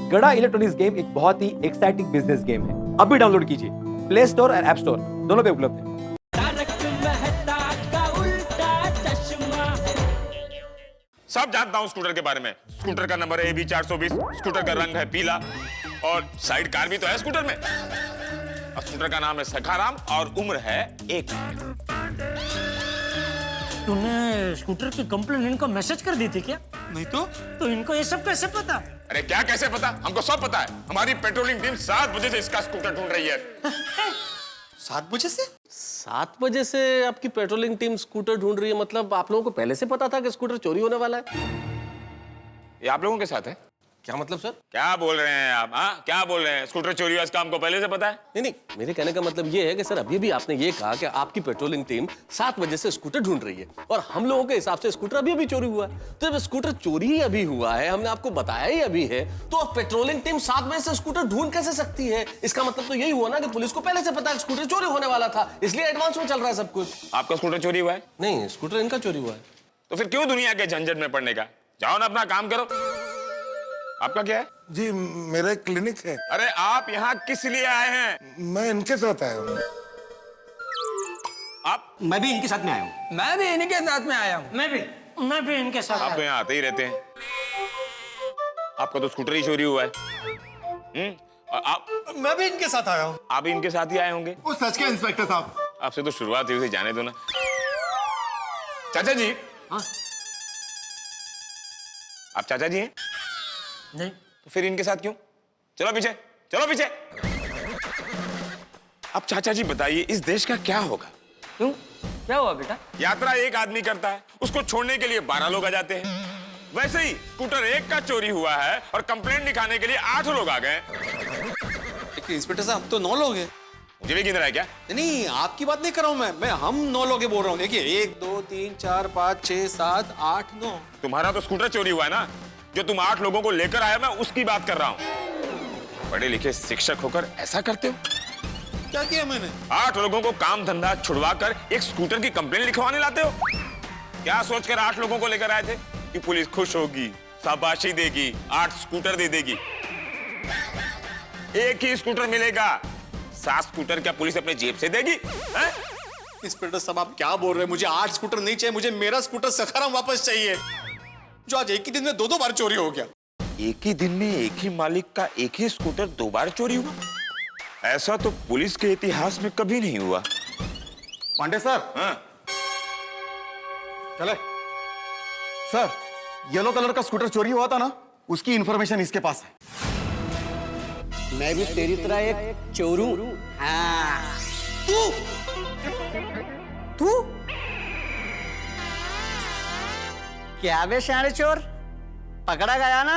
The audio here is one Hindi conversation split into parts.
गड़ा इलेक्ट्रॉनिक्स गेम एक बहुत ही एक्साइटिंग बिजनेस गेम है। अभी डाउनलोड कीजिए, प्ले स्टोर और ऐप स्टोर दोनों पे उपलब्ध है। सब जानता हूँ स्कूटर के बारे में। स्कूटर का नंबर है AB 420, स्कूटर का रंग है पीला और साइड कार भी तो है स्कूटर में। और स्कूटर का नाम है सखाराम और उम्र है 1। तूने स्कूटर की कंप्लेंट इनको मैसेज कर दी थी क्या? नहीं तो इनको ये सब कैसे पता? अरे क्या कैसे पता? हमको सब पता है। हमारी पेट्रोलिंग टीम 7 बजे से इसका स्कूटर ढूंढ रही है। 7 बजे से? 7 बजे से आपकी पेट्रोलिंग टीम स्कूटर ढूंढ रही है, मतलब आप लोगों को पहले से पता था कि स्कूटर चोरी होने वाला है? ये आप लोगों के साथ है? क्या मतलब सर? क्या बोल रहे हैं आप? हाँ, क्या बोल रहे हैं? स्कूटर चोरी हुआ इसका हमको पहले से पता है? नहीं, मेरे कहने का मतलब ये है कि सर अभी भी आपने ये कहा कि आपकी पेट्रोलिंग टीम 7 बजे से स्कूटर ढूंढ रही है और हम लोगों के हिसाब से स्कूटर अभी चोरी हुआ है। तो जब स्कूटर चोरी ही अभी हुआ है, हमने आपको बताया ही अभी है, तो अब पेट्रोलिंग टीम 7 बजे से स्कूटर ढूंढ कैसे सकती है? इसका मतलब तो यही हुआ ना कि पुलिस को पहले से पता है स्कूटर चोरी होने वाला था, इसलिए एडवांस में चल रहा है सब कुछ। आपका स्कूटर चोरी हुआ है? नहीं, स्कूटर इनका चोरी हुआ है। तो फिर क्यों दुनिया के झंझट में पड़ने का? जाओ ना अपना काम करो। आपका क्या है? जी मेरा एक क्लिनिक है। अरे आप यहाँ किस लिए आए हैं? मैं इनके साथ आया हूँ। आप? मैं भी इनके साथ में आया हूँ। मैं भी इन्हीं के साथ में आया हूँ। मैं भी इनके साथ आप तो यहाँ आते ही रहते हैं। आपका तो स्कूटर ही चोरी हुआ है। और आप? मैं भी इनके साथ आया हूँ। आप भी इनके साथ ही आए होंगे। वो सच के इंस्पेक्टर साहब। आपसे तो शुरुआत हुई थी, जाने दो ना। चाचा जी। हाँ? आप चाचा जी हैं? नहीं। तो फिर इनके साथ क्यों? चलो पीछे, चलो पीछे। अब चाचा जी बताइए, इस देश का क्या होगा? क्यों? क्या हुआ बेटा? यात्रा एक आदमी करता है, उसको छोड़ने के लिए 12 लोग आ जाते हैं। वैसे ही स्कूटर एक का चोरी हुआ है और कंप्लेंट लिखाने के लिए 8 लोग आ गए। इंस्पेक्टर साहब तो 9 लोग हैं। मुझे भी गिन रहा है क्या? नहीं, आपकी बात नहीं कर रहा हूँ मैं हम 9 लोग बोल रहा हूँ। देखिए 1 2 3 4 5 6 7 8 9। तुम्हारा तो स्कूटर चोरी हुआ है ना। जो तुम 8 लोगों को लेकर आए, मैं उसकी बात कर रहा हूँ। पढ़े लिखे शिक्षक होकर ऐसा करते हो? क्या किया मैंने? 8 लोगों को काम धंधा छुड़वा कर एक स्कूटर की कंप्लेंट लिखवाने लाते हो? क्या सोचकर 8 लोगों को लेकर आए थे कि पुलिस खुश होगी, शाबाशी देगी, 8 स्कूटर दे देगी? एक ही स्कूटर मिलेगा, 7 स्कूटर क्या पुलिस अपने जेब से देगी? इंस्पेक्टर साहब आप क्या बोल रहे हैं? मुझे 8 स्कूटर नहीं चाहिए, मुझे मेरा स्कूटर सखाराम वापस चाहिए, जो आज एक ही दिन में 2 बार चोरी हो गया। एक ही दिन में एक ही मालिक का एक ही स्कूटर 2 बार चोरी हुआ? ऐसा तो पुलिस के इतिहास में कभी नहीं हुआ। पांडे सर। हाँ? चले सर, येलो कलर का स्कूटर चोरी हुआ था ना, उसकी इंफॉर्मेशन इसके पास है। मैं भी तेरी तरह एक चोरू। हाँ। तू क्या बे शाणे चोर, पकड़ा गया ना?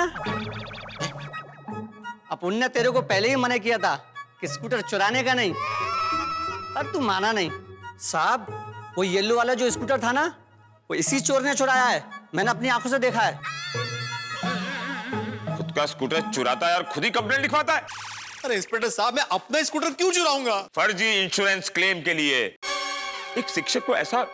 अपन ने तेरे को पहले ही मना किया था कि स्कूटर चुराने का नहीं, पर तू माना नहीं। साहब वो येलो वाला जो स्कूटर था ना, वो इसी चोर ने चुराया है, मैंने अपनी आंखों से देखा है। खुद का स्कूटर चुराता है और खुद ही कंप्लेंट लिखवाता है। अरे इंस्पेक्टर साहब मैं अपना स्कूटर क्यों चुराऊंगा? फर्जी इंश्योरेंस क्लेम के लिए एक शिक्षक को ऐसा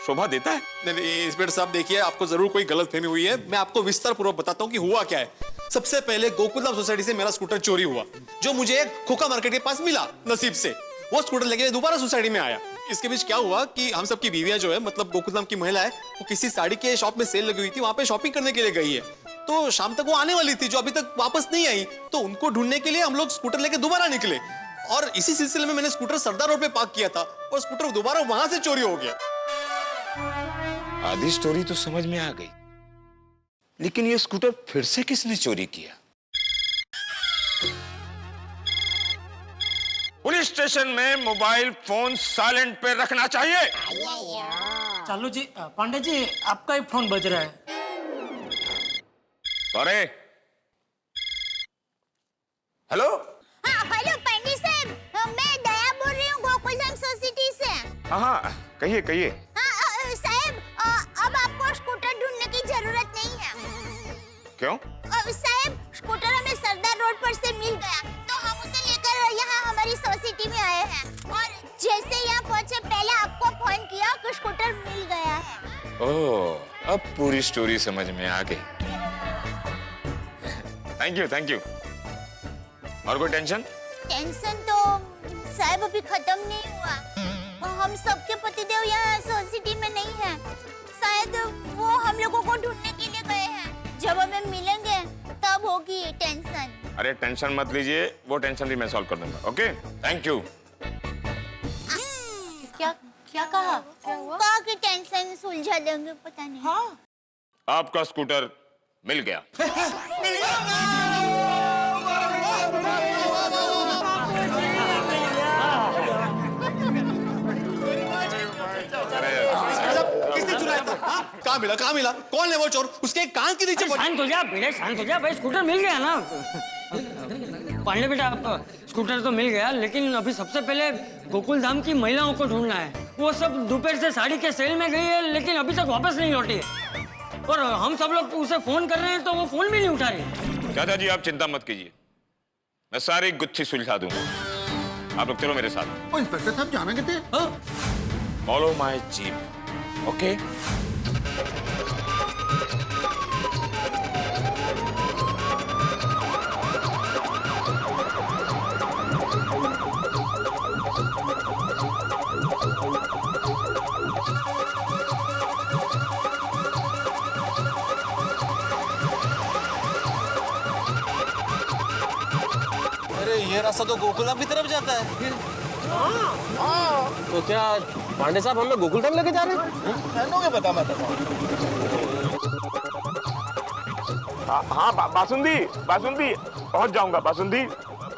शोभा देता है? नहीं इंस्पेक्टर साहब देखिए, आपको जरूर कोई गलतफहमी हुई है। मैं आपको विस्तार पूर्वक बताता हूँ कि हुआ क्या है। सबसे पहले गोकुलधाम सोसाइटी से मेरा स्कूटर चोरी हुआ, जो मुझे खोखा मार्केट के पास मिला नसीब से। वो स्कूटर लेके दोबारा सोसाइटी में आया। इसके बीच क्या हुआ कि हम सबकी बीवियां जो है, मतलब गोकुलधाम की महिला है, वो किसी साड़ी के शॉप में सेल लगी हुई थी, वहां पे शॉपिंग करने के लिए गई है। तो शाम तक वो आने वाली थी, जो अभी तक वापस नहीं आई। तो उनको ढूंढने के लिए हम लोग स्कूटर लेके दोबारा निकले और इसी सिलसिले में मैंने स्कूटर सरदार रोड पे पार्क किया था और स्कूटर दोबारा वहां से चोरी हो गया। आधी स्टोरी तो समझ में आ गई, लेकिन ये स्कूटर फिर से किसने चोरी किया? पुलिस स्टेशन में मोबाइल फोन साइलेंट पे रखना चाहिए। चालू जी, पांडे जी आपका ही फोन बज रहा है। सॉरी। हेलो। हेलो पंडित साहब, मैं दया बोल रही हूँ गोकुलधाम सोसाइटी से। हाँ, कहिए कहिए। साहब अब आपको स्कूटर ढूंढने की जरूरत नहीं है। क्यों? साहब स्कूटर हमें सरदार रोड पर से मिल गया, तो हम उसे लेकर यहाँ हमारी सोसाइटी में आए हैं और जैसे यहाँ पहुँचे पहले आपको फोन किया कि स्कूटर मिल गया है। ओह, अब पूरी स्टोरी समझ में आ गई। Thank you. और कोई टेंशन? टेंशन तो साहब अभी खत्म नहीं हुआ। हम सबके पतिदेव यहाँ सोसाइटी में नहीं है। शायद वो हम लोगों को ढूंढने के लिए गए हैं। जब हमें मिलेंगे तब होगी टेंशन। अरे टेंशन मत लीजिए, वो टेंशन भी मैं सॉल्व कर दूंगा। Okay, thank you. क्या क्या कहा? कहा कि टेंशन सुलझा देंगे, पता नहीं। हाँ। आपका स्कूटर मिल गया। किसने चुराया था? हाँ? कहाँ मिला? कहाँ मिला? कौन है वो चोर? उसके कान के नीचे शांत हो जा बेटा, शांत हो जा भाई। स्कूटर मिल गया ना पांडे बेटा, आपका स्कूटर तो मिल गया, लेकिन अभी सबसे पहले गोकुल धाम की महिलाओं को ढूंढना है। वो सब दोपहर से साड़ी के सेल में गई है, लेकिन अभी तक वापस नहीं लौटी है। और हम सब लोग उसे फोन कर रहे हैं तो वो फोन भी नहीं उठा रही। दादाजी आप चिंता मत कीजिए, मैं सारी गुत्थी सुलझा दूंगा। आप लोग चलो मेरे साथ। इंस्पेक्टर साहब जाना कितने? Follow my jeep. ओके? अरे ये रास्ता तो गोकुलधाम की तरफ जाता है। तो क्या पांडे साहब हमें गोकुलधाम लेके जा रहे हैं? पता मत। हाँ बासुंदी, बासुंदी पहुंच जाऊंगा। बासुंदी,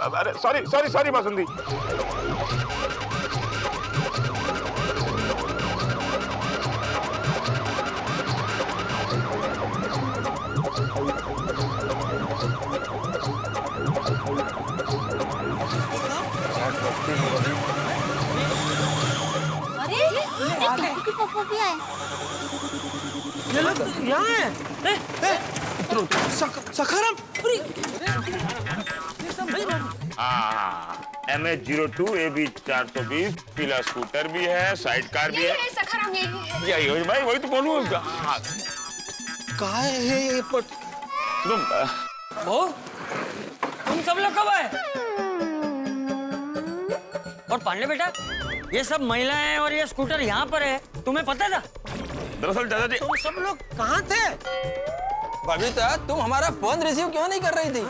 अरे सॉरी सॉरी सॉरी बासुंदी। अरे टिप्पू के पापा भी आए। ये लोग यहाँ हैं। सखाराम। MH02 AB 420 पीला स्कूटर भी है, साइड कार भी है। सखाराम यही है। यही भाई, वही तो बोलूँ। कहाँ है ये पट? तुम तुम सब लोग कब आए? और पांडे बेटा, ये सब महिलाएं और ये स्कूटर यहाँ पर है, तुम्हें पता था? दरअसल दादाजी, तुम सब लोग कहाँ थे? बबीता, तुम हमारा फोन रिसीव क्यों नहीं कर रही थी?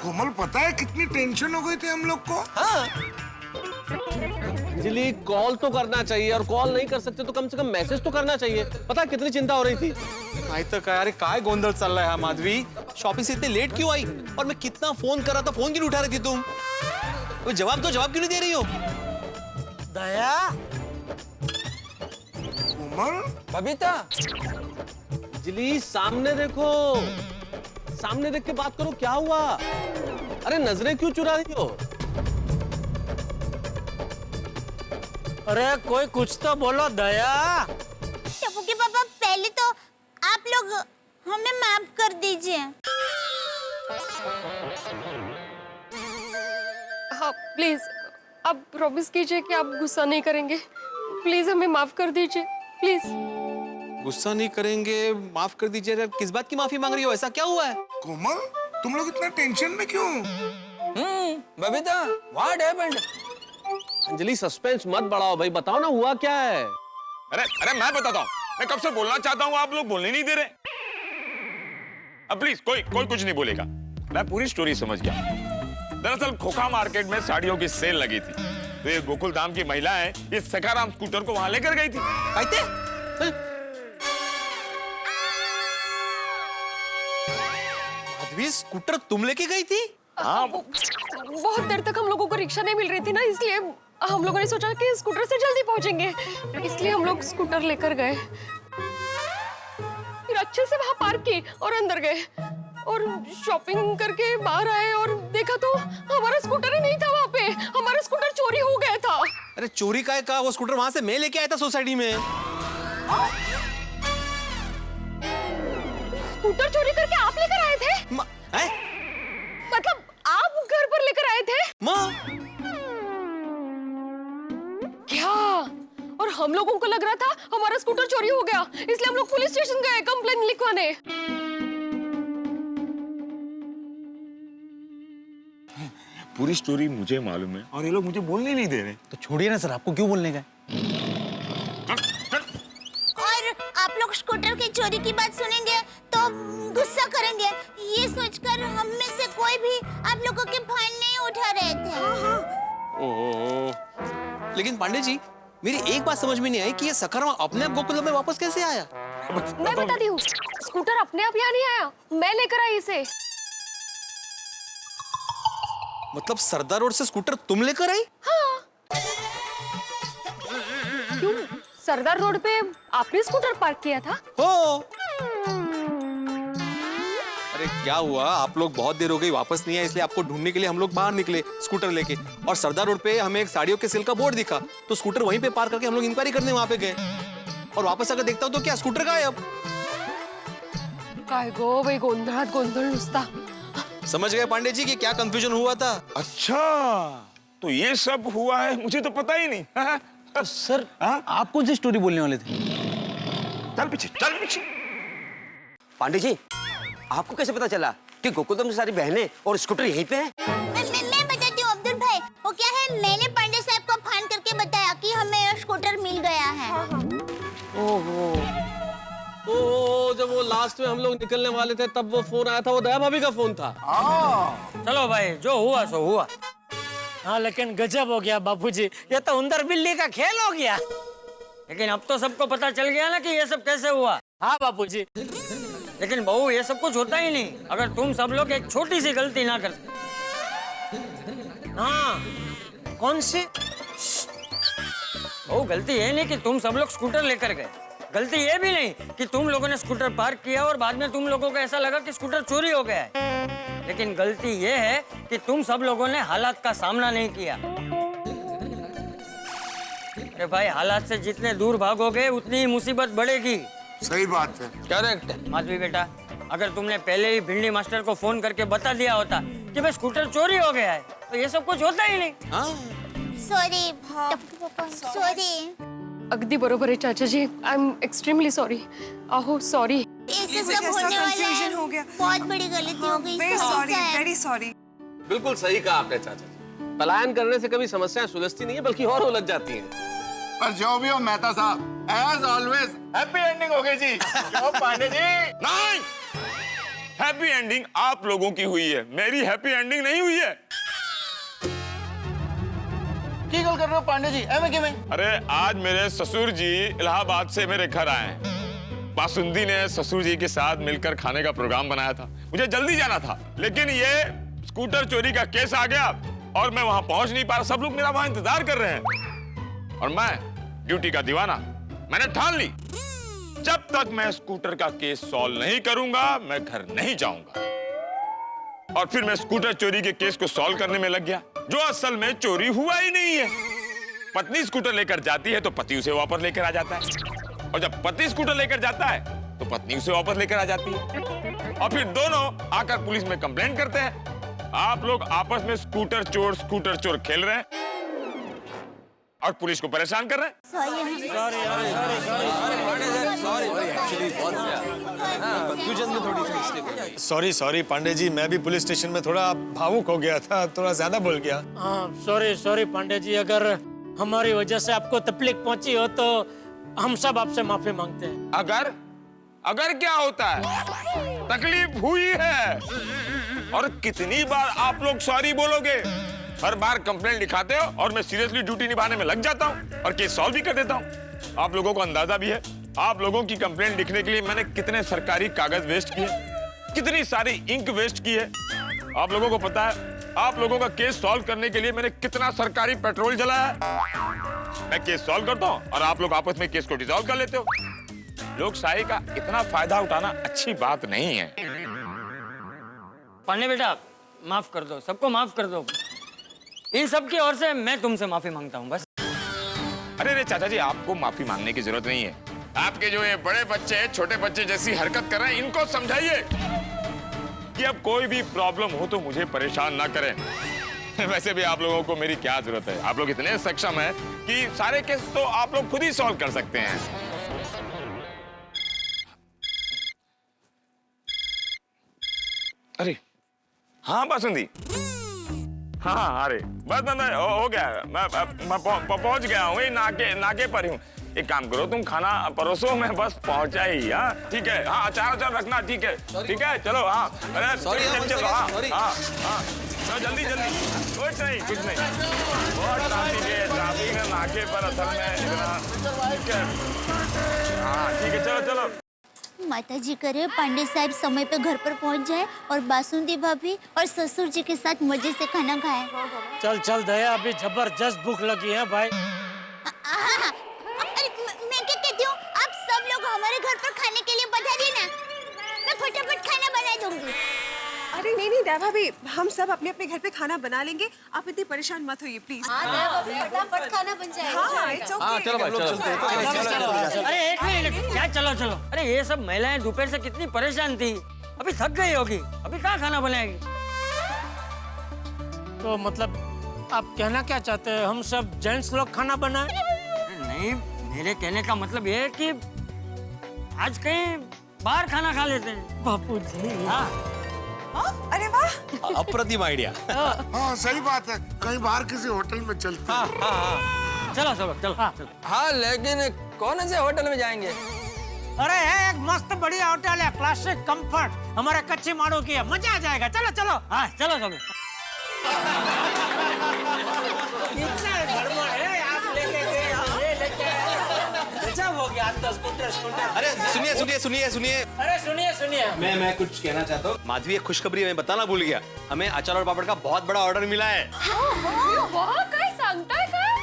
कोमल, पता है कितनी टेंशन हो गई थी हम लोग को? हाँ? अंजलि, कॉल तो करना चाहिए, और कॉल नहीं कर सकते तो कम से कम मैसेज तो करना चाहिए। पता है कितनी चिंता हो रही थी? आई तो कह यार काय गोंधल चल रहा है माधवी। शॉपिंग से इतने लेट क्यों आई? और मैं कितना फोन कर रहा था, फोन क्यों नहीं उठा रही थी तुम? वो जवाब क्यों नहीं दे रही हो? दया, कोमल, बबीता, अंजलि सामने देखो, सामने देख के बात करो। क्या हुआ? अरे नजरें क्यों चुरा रही हो? अरे कोई कुछ तो बोलो दया। टिप्पू के पापा, पहले तो आप लोग हमें माफ कर दीजिए। हाँ प्लीज, आप प्रॉमिस कीजिए कि आप गुस्सा नहीं करेंगे। प्लीज हमें माफ कर दीजिए, प्लीज। गुस्सा नहीं करेंगे, माफ कर दीजिए। किस बात की माफी मांग रही हो? ऐसा क्या हुआ है? कोमल, तुम लोग इतना टेंशन में क्यों? Babita, what happened? Anjali suspense मत बढ़ाओ भाई, बताओ ना हुआ क्या है। अरे अरे मैं बताता हूँ, मैं कब से बोलना चाहता हूँ, आप लोग बोलने नहीं दे रहे। अब प्लीज कोई कुछ नहीं बोलेगा, मैं पूरी स्टोरी समझ गया। दरअसल खोखा मार्केट में साड़ियों की सेल लगी थी, तो ये गोकुल धाम की महिलाएं इस सखाराम स्कूटर को वहां लेकर गई थी। कहते? माधवी, स्कूटर तुम लेके गई थी? हाँ, बहुत देर तक हम लोगों को रिक्शा नहीं मिल रही थी ना, इसलिए हम लोगों ने सोचा कि स्कूटर से जल्दी पहुंचेंगे, इसलिए हम लोग स्कूटर लेकर गए। फिर अच्छे से वहां पार्क की और अंदर गए और शॉपिंग करके बाहर आए और देखा तो हमारा स्कूटर ही नहीं था वहां पे। हमारा स्कूटर चोरी हो गया था। अरे चोरी का वो स्कूटर वहां से मैं लेके आया था सोसाइटी में। स्कूटर चोरी करके आप लेकर आए थे? मतलब आप घर पर लेकर आए थे? क्या? और हम लोगों को लग रहा था हमारा स्कूटर चोरी हो गया, इसलिए हम लोग पुलिस स्टेशन गए कंप्लेंट लिखवाने। पूरी स्टोरी मुझे मालूम है और ये लोग मुझे बोलने नहीं दे रहे। तो छोड़िए ना सर, आपको क्यों बोलने का? और आप लोग स्कूटर की चोरी की बात सुनेंगे तो गुस्सा करेंगे, ये सोचकर हम में से कोई भी आप लोगों के फोन नहीं उठा रहे थे। ओह, लेकिन पांडे जी मेरी एक बात समझ में नहीं आई कि ये सखाराम अपने आप गोकुलम में वापस कैसे आया? मैं बताती हूँ, स्कूटर अपने आप यहाँ नहीं आया, मैं लेकर आई इसे। मतलब सरदार रोड से स्कूटर तुम लेकर आई? हाँ। क्यों? सरदार रोड पे आपने स्कूटर पार्क किया था? हो। अरे क्या हुआ, आप लोग बहुत देर हो गई वापस नहीं आए, इसलिए आपको ढूंढने के लिए हम लोग बाहर निकले स्कूटर लेके, और सरदार रोड पे हमें एक साड़ियों के सेल का बोर्ड दिखा, तो स्कूटर वहीं पे पार्क करके हम लोग इंक्वायरी करने वहां पे गए, और वापस आकर देखता हूँ तो क्या स्कूटर गायब। काय गो बाई, गोंधळात गोंधळ नुसता। समझ गए पांडे जी कि क्या कंफ्यूजन हुआ था? अच्छा, तो ये सब हुआ है, मुझे तो पता ही नहीं। तो सर आप कौन सी स्टोरी बोलने वाले थे? चल पीछे, चल पीछे। पांडे जी, आपको कैसे पता चला कि गोकुलधाम से सारी बहनें और स्कूटर यहीं पे है? मैं बताती हूँ अब्दुल भाई, वो क्या है, मैंने पांडे साहब को फोन करके बताया कि हमें स्कूटर मिल गया है। ओह, जब वो लास्ट में हम लोग निकलने वाले थे तब वो फोन आया था, वो दया भाभी का फोन था। चलो भाई, जो हुआ सो हुआ। हाँ लेकिन गजब हो गया बापूजी, ये तो उंदर बिल्ली का खेल हो गया। लेकिन अब तो सबको पता चल गया ना कि ये सब कैसे हुआ। हाँ बापूजी। लेकिन बहू, ये सब कुछ होता ही नहीं अगर तुम सब लोग एक छोटी सी गलती ना करते। हाँ, कौन सी? बहू, गलती ये नहीं कि तुम सब लोग स्कूटर लेकर गए, गलती ये भी नहीं कि तुम लोगों ने स्कूटर पार्क किया और बाद में तुम लोगों को ऐसा लगा कि स्कूटर चोरी हो गया है। लेकिन गलती ये है कि तुम सब लोगों ने हालात का सामना नहीं किया। अरे भाई, हालात से जितने दूर भागोगे उतनी ही मुसीबत बढ़ेगी। सही बात है। करेक्ट है। माधवी बेटा, अगर तुमने पहले ही भिंडी मास्टर को फोन करके बता दिया होता कि भाई स्कूटर चोरी हो गया है, तो ये सब कुछ होता ही नहीं। Sorry sorry. अगदी बरोबर है चाचा जी, आई एम एक्सट्रीमली सॉरी। आहो सॉरी। ऐसे सब होने वाला है, हो गया। बहुत बड़ी गलती हो गई। Very sorry. बिल्कुल सही कहा आपने चाचा जी, पलायन करने से कभी समस्याएं सुलझती नहीं है बल्कि और उलझ जाती हैं। पर जो भी हो मेहता साहब, एज ऑलवेज हैप्पी एंडिंग हो गई जी। क्यों पांडे जी? नहीं, हैप्पी एंडिंग आप लोगों की हुई है, मेरी हैप्पी एंडिंग नहीं हुई है। की गल कर रहे हो पांडे जी, एवं किवें? अरे आज मेरे ससुर जी इलाहाबाद से मेरे घर आए हैं। बासुंदी ने ससुर जी के साथ मिलकर खाने का प्रोग्राम बनाया था, मुझे जल्दी जाना था, लेकिन ये स्कूटर चोरी का केस आ गया और मैं वहां पहुंच नहीं पा रहा। सब लोग मेरा वहां इंतजार कर रहे हैं और मैं ड्यूटी का दीवाना, मैंने ठान ली जब तक मैं स्कूटर का केस सॉल्व नहीं करूंगा मैं घर नहीं जाऊंगा। और फिर मैं स्कूटर चोरी के केस को सॉल्व करने में लग गया, जो असल में चोरी हुआ ही नहीं है। पत्नी स्कूटर लेकर जाती है तो पति उसे वापस लेकर आ जाता है, और जब पति स्कूटर लेकर जाता है तो पत्नी उसे वापस लेकर आ जाती है, और फिर दोनों आकर पुलिस में कंप्लेंट करते हैं। आप लोग आपस में स्कूटर चोर खेल रहे हैं और पुलिस को परेशान कर रहे हैं। सॉरी पांडे जी, मैं भी पुलिस स्टेशन में थोड़ा भावुक हो गया था, थोड़ा ज्यादा बोल गया। हाँ सॉरी पांडे जी, अगर हमारी वजह से आपको तकलीफ पहुंची हो तो हम सब आपसे माफी मांगते हैं। अगर क्या होता है, तकलीफ हुई है, और कितनी बार आप लोग सॉरी बोलोगे? हर बार कंप्लेंट लिखाते हो और मैं सीरियसली ड्यूटी निभाने में लग जाता हूँ और केस सॉल्व भी कर देता हूँ। आप लोगों को अंदाजा भी है, आप लोगों की कंप्लेंट लिखने के लिए मैंने कितने सरकारी कागज वेस्ट किए, कितनी सारी इंक वेस्ट की है। आप लोगों को पता है, आप लोगों का केस सॉल्व करने के लिए मैंने कितना सरकारी पेट्रोल जलाया है। मैं केस सॉल्व करता हूँ और आप लोग आपस में केस को डिसॉल्व कर लेते हो। लोकशाही का इतना फायदा उठाना अच्छी बात नहीं है। पांडे बेटा, माफ कर दो, सबको माफ कर दो। इन सब की ओर से मैं तुमसे माफी मांगता हूँ बस। अरे चाचा जी, आपको माफी मांगने की जरूरत नहीं है। आपके जो ये बड़े बच्चे छोटे बच्चे जैसी हरकत कर रहे हैं, इनको समझाइए कि अब कोई भी प्रॉब्लम हो तो मुझे परेशान ना करें। वैसे भी आप लोगों को मेरी क्या जरूरत है, आप लोग इतने सक्षम हैं कि सारे केस तो आप लोग खुद ही सॉल्व कर सकते हैं। अरे हाँ बासुंदी, हाँ अरे बस हो गया, मैं पहुंच गया हूँ, नाके पर हूँ। एक काम करो, तुम खाना परोसो, मैं बस पहुंचा ही। हाँ ठीक है, हाँ अचार रखना, ठीक है चलो। हाँ अरे चलो, हाँ जल्दी कुछ नहीं। बहुत ट्रैफिक है नाके पर असल में इतना, ठीक है। हाँ ठीक है, चलो। माता जी करे पांडे साहब समय पे घर पर पहुंच जाए और बासुंदी भाभी और ससुर जी के साथ मजे से खाना खाए। चल दया, अभी जबरदस्त भूख लगी है भाई। मैं क्या कहती हूँ, आप सब लोग हमारे घर पर खाने के लिए बता देना, मैं फटाफट खाना बना दूंगी। अरे नहीं दया भाभी, हम सब अपने अपने घर पे खाना बना लेंगे, आप इतनी परेशान मत होइए प्लीज। फटाफट खाना बन जाएगा। हाँ इट्स ओके। चलो भाई चलो। अरे एक मिनट, क्या चलो। अरे ये सब महिलाएं दोपहर से कितनी परेशान थी, अभी थक गई होगी, अभी कहाँ खाना बनाएगी। तो मतलब आप कहना क्या चाहते हैं, हम सब जेंट्स लोग खाना बनाए? नहीं, मेरे कहने का मतलब ये है कि आज कहीं बाहर खाना खा लेते हैं। बापू जी। हाँ अरे वाह, अप्रतिम आइडिया। हाँ सही बात है, कहीं बाहर किसी होटल में चलते हैं। चलो। हाँ लेकिन कौन से होटल में जाएंगे? अरे है एक मस्त बढ़िया होटल है, क्लासिक कंफर्ट, हमारे कच्ची माड़ू की है, मजा आ जाएगा। चलो। हाँ चलो। इतना गड़बड़ है, आप लेके गए, हम ये लेके आए। गजब हो गया। 10 स्कूटर। अरे सुनिए। अरे सुनिए। मैं कुछ कहना चाहता हूँ। माधवी, एक खुशखबरी मैं बताना भूल गया, हमें अचार और पापड़ का बहुत बड़ा ऑर्डर मिला है। वाह काय सांगताय काय?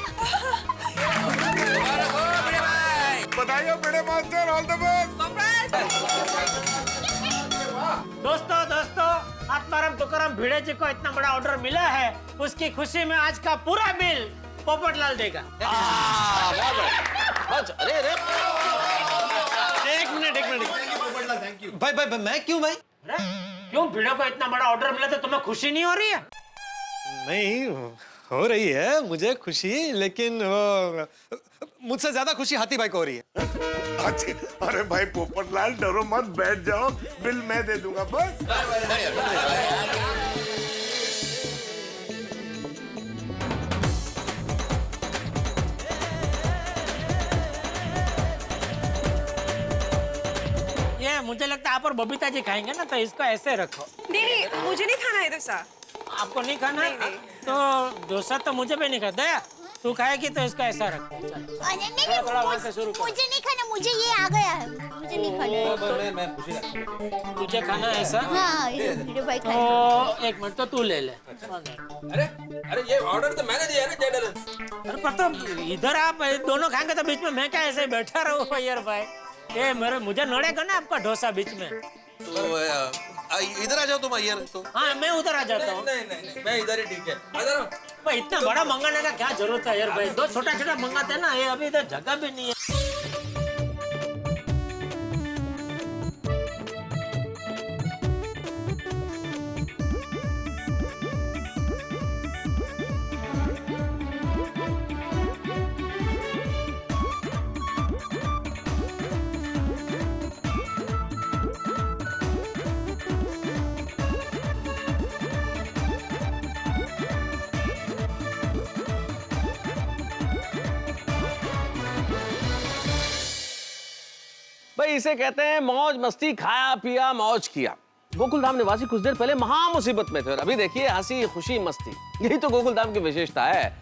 बधाई बड़े मास्टर, ऑल द बेस्ट। दोस्तों, आत्माराम तुकाराम भिड़े जी को इतना बड़ा ऑर्डर मिला है, उसकी खुशी में आज का पूरा बिल पोपटलाल देगा। अरे एक मिनट। भाई मैं क्यों भाई? क्यों, भिड़े को इतना बड़ा ऑर्डर मिला तो तुम्हें खुशी नहीं हो रही है? नहीं हो रही है मुझे खुशी, लेकिन मुझसे ज्यादा खुशी हाथी भाई को हो रही है। अरे भाई पोपटलाल, डरो मत, बैठ जाओ, बिल मैं दे दूंगा बस। ये मुझे लगता है आप और बबीता जी खाएंगे ना, तो इसको ऐसे रखो। नहीं, मुझे नहीं खाना है डोसा। आपको नहीं खाना? नहीं। तो डोसा तो मुझे भी नहीं खाता है, तू खाएगी तो इसको ऐसा रखो। थोड़ा वहाँ से शुरू करो। मुझे नहीं खाना, मुझे ये आ गया है, मुझे नहीं खाना है। मैं तुझे खाना है ऐसा? हाँ, ये मेरे भाई खाना। तो एक मिनट, तो तू ले ले। अरे ये ऑर्डर तो मैंने दिया है ना जेडल। अरे पर तो इधर आप दोनों खाएंगे तो बीच में मैं क्या ऐसे बैठा रहूँ यार भाई? ये मुझे नड़ेगा ना आपका डोसा बीच में। तो इधर आ जाओ तुम यार। तो हाँ मैं उधर आ जाता हूँ। नहीं, मैं इधर ही ठीक है। भाई इतना बड़ा मंगाने का क्या जरूरत है यार भाई, 2 छोटा मंगाते हैं ना, ये अभी इधर जगह भी नहीं है। भाई इसे कहते हैं मौज मस्ती, खाया पिया मौज किया। गोकुलधाम निवासी कुछ देर पहले महा मुसीबत में थे और अभी देखिए हंसी खुशी मस्ती। यही तो गोकुलधाम की विशेषता है,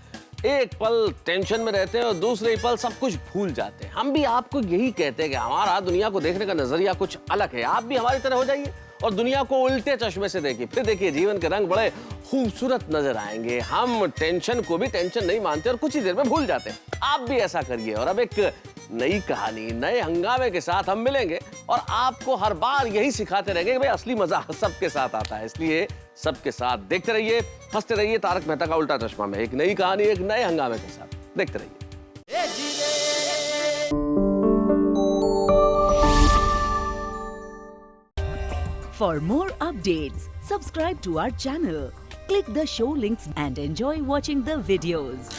एक पल टेंशन में रहते हैं और दूसरे पल सब कुछ भूल जाते हैं। हम भी आपको यही कहते हैं कि हमारा दुनिया को देखने का नजरिया कुछ अलग है। आप भी हमारी तरह हो जाइए और दुनिया को उल्टे चश्मे से देखिए, फिर देखिए जीवन के रंग बड़े खूबसूरत नजर आएंगे। हम टेंशन को भी टेंशन नहीं मानते और कुछ ही देर में भूल जाते हैं। आप भी ऐसा करिए और अब एक नई कहानी, नए हंगामे के साथ हम मिलेंगे और आपको हर बार यही सिखाते रहेंगे कि भाई असली मजा सबके साथ आता है। इसलिए सबके साथ देखते रहिए, हंसते रहिए। तारक मेहता का उल्टा चश्मा में एक नई कहानी, एक नए हंगामे के साथ देखते रहिए। For more updates, subscribe to our channel, click the show links and enjoy watching the videos.